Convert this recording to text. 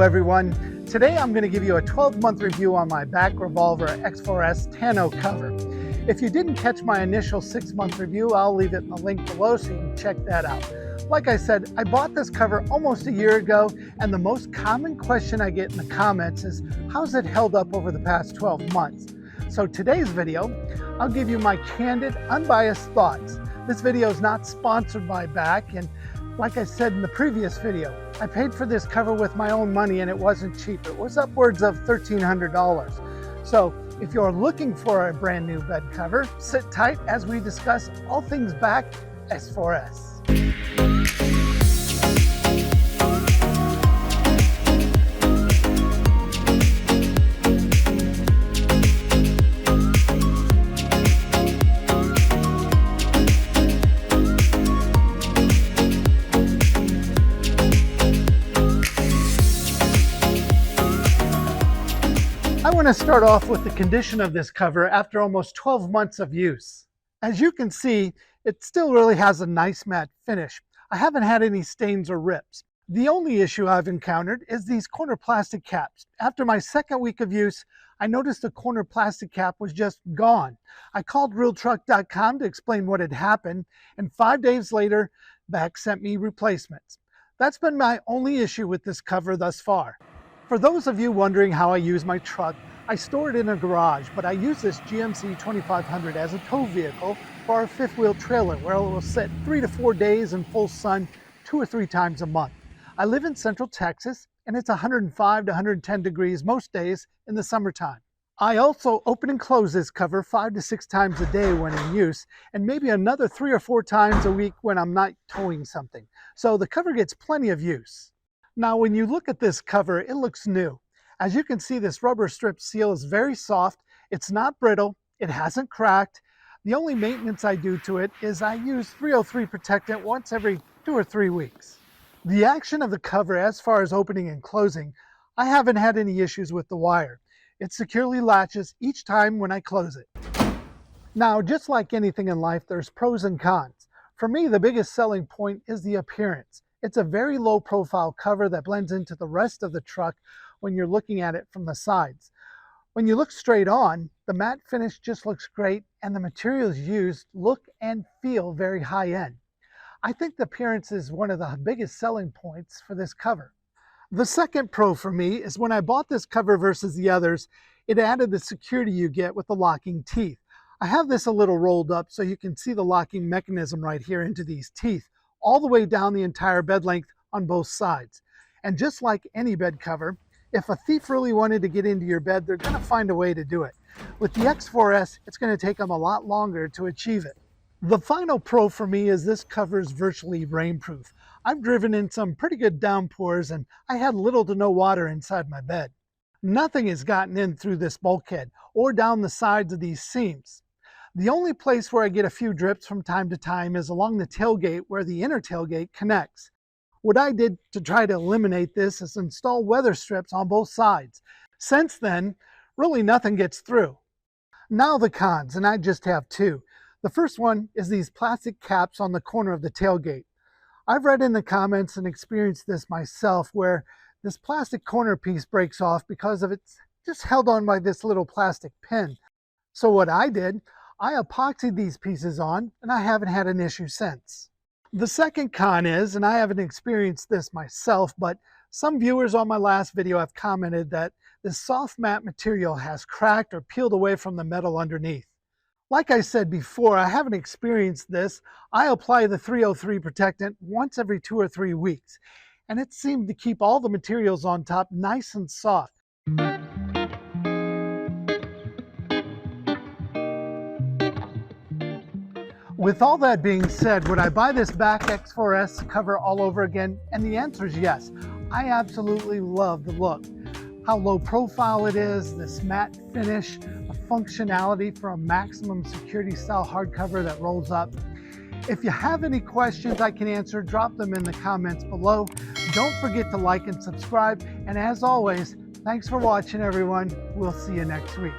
everyone. Today I'm going to give you a 12-month review on my BAK Revolver X4S tonneau cover. If you didn't catch my initial 6-month review, I'll leave it in the link below so you can check that out. Like I said, I bought this cover almost a year ago, and the most common question I get in the comments is, how's it held up over the past 12 months? So today's video, I'll give you my candid, unbiased thoughts. This video is not sponsored by BAK, and like I said in the previous video, I paid for this cover with my own money and it wasn't cheap. It was upwards of $1,300. So if you're looking for a brand new bed cover, sit tight as we discuss all things BAK X4S. I want to start off with the condition of this cover after almost 12 months of use. As you can see, it still really has a nice matte finish. I haven't had any stains or rips. The only issue I've encountered is these corner plastic caps. After my second week of use, I noticed the corner plastic cap was just gone. I called realtruck.com to explain what had happened, and 5 days later, BAK sent me replacements. That's been my only issue with this cover thus far. For those of you wondering how I use my truck, I store it in a garage, but I use this GMC 2500 as a tow vehicle for our fifth wheel trailer, where it will sit 3 to 4 days in full sun 2 or 3 times a month. I live in Central Texas, and it's 105 to 110 degrees most days in the summertime. I also open and close this cover 5 to 6 times a day when in use, and maybe another 3 or 4 times a week when I'm not towing something. So the cover gets plenty of use. Now, when you look at this cover, it looks new. As you can see, this rubber strip seal is very soft. It's not brittle. It hasn't cracked. The only maintenance I do to it is I use 303 protectant once every 2 or 3 weeks. The action of the cover, as far as opening and closing, I haven't had any issues with the wire. It securely latches each time when I close it. Now, just like anything in life, there's pros and cons. For me, the biggest selling point is the appearance. It's a very low profile cover that blends into the rest of the truck when you're looking at it from the sides. When you look straight on, the matte finish just looks great, and the materials used look and feel very high end. I think the appearance is one of the biggest selling points for this cover. The second pro for me is when I bought this cover versus the others, it added the security you get with the locking teeth. I have this a little rolled up so you can see the locking mechanism right here into these teeth, all the way down the entire bed length on both sides. And just like any bed cover, if a thief really wanted to get into your bed, they're going to find a way to do it. With the X4S, it's going to take them a lot longer to achieve it. The final pro for me is this cover is virtually rainproof. I've driven in some pretty good downpours and I had little to no water inside my bed. Nothing has gotten in through this bulkhead or down the sides of these seams. The only place where I get a few drips from time to time is along the tailgate where the inner tailgate connects. What I did to try to eliminate this is install weather strips on both sides. Since then, really nothing gets through. Now the cons, and I just have 2. The first one is these plastic caps on the corner of the tailgate. I've read in the comments and experienced this myself where this plastic corner piece breaks off because of it's just held on by this little plastic pin. So what I did, I epoxied these pieces on, and I haven't had an issue since. The second con is, and I haven't experienced this myself, but some viewers on my last video have commented that this soft matte material has cracked or peeled away from the metal underneath. Like I said before, I haven't experienced this. I apply the 303 protectant once every 2 or 3 weeks, and it seemed to keep all the materials on top nice and soft. With all that being said, would I buy this BAK X4S cover all over again? And the answer is yes. I absolutely love the look. How low profile it is, this matte finish, the functionality for a maximum security style hardcover that rolls up. If you have any questions I can answer, drop them in the comments below. Don't forget to like and subscribe. And as always, thanks for watching, everyone. We'll see you next week.